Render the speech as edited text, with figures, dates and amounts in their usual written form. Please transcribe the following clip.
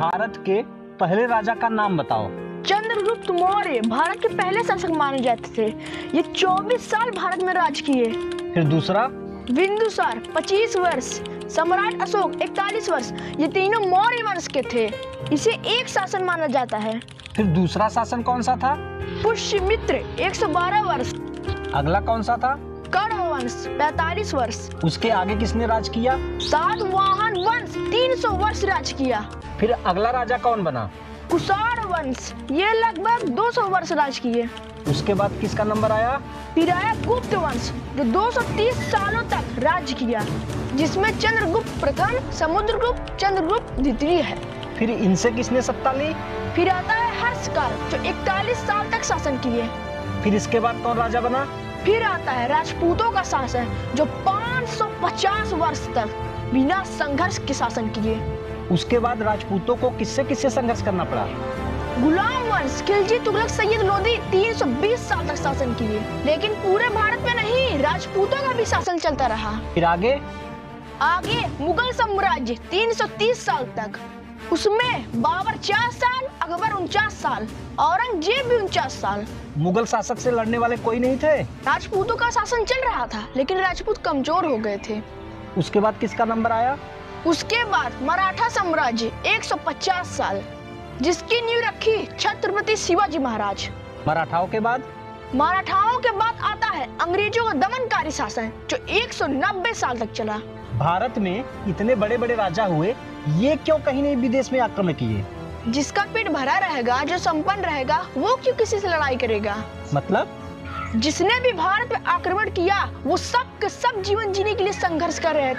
भारत के पहले राजा का नाम बताओ। चंद्रगुप्त मौर्य भारत के पहले शासक माने जाते थे। ये 24 साल भारत में राज किए। फिर दूसरा? बिंदुसार 25 वर्ष, सम्राट अशोक 41 वर्ष, ये तीनों मौर्य वंश के थे। इसे एक शासन माना जाता है। फिर दूसरा शासन कौन सा था? पुष्यमित्र 112 वर्ष। अगला कौन सा था? कण्व वंश 45 वर्ष। उसके आगे किसने राज किया? सातवाहन वंश 300 वर्ष राज किया। फिर अगला राजा कौन बना? कुषाण वंश, ये लगभग 200 वर्ष राज किए। उसके बाद किसका नंबर आया? फिर आया गुप्त वंश, जो 230 सालों तक राज किया, जिसमें चंद्रगुप्त प्रथम, समुद्रगुप्त, चंद्रगुप्त द्वितीय है। फिर इनसे किसने सत्ता ली? फिर आता है हर्षकाल, जो 41 साल तक शासन किए। फिर इसके बाद कौन राजा बना? फिर आता है राजपूतों का शासन, जो 550 वर्ष तक बिना संघर्ष के शासन किए। उसके बाद राजपूतों को किससे किससे संघर्ष करना पड़ा? गुलाम वंश, खिलजी, तुगलक, सैयद लोदी 320 साल तक शासन किए। लेकिन पूरे भारत में नहीं, राजपूतों का भी शासन चलता रहा। फिर आगे मुगल साम्राज्य 330 साल तक, उसमें बाबर 4 साल, अकबर 49 साल, औरंगजेब भी 49 साल। मुगल शासक से लड़ने वाले कोई नहीं थे। राजपूतों का शासन चल रहा था, लेकिन राजपूत कमजोर हो गए थे। उसके बाद किसका नंबर आया? उसके बाद मराठा साम्राज्य 150 साल, जिसकी नींव रखी छत्रपति शिवाजी महाराज। मराठाओं के बाद? मराठाओं के बाद आता है अंग्रेजों का दमनकारी शासन, जो 190 साल तक चला। भारत में इतने बड़े बड़े राजा हुए, ये क्यों कहीं नहीं विदेश में आक्रमण किए? जिसका पेट भरा रहेगा, जो संपन्न रहेगा, वो क्यों किसी से लड़ाई करेगा? मतलब? जिसने भी भारत पे आक्रमण किया, वो सब के सब जीवन जीने के लिए संघर्ष कर रहे थे।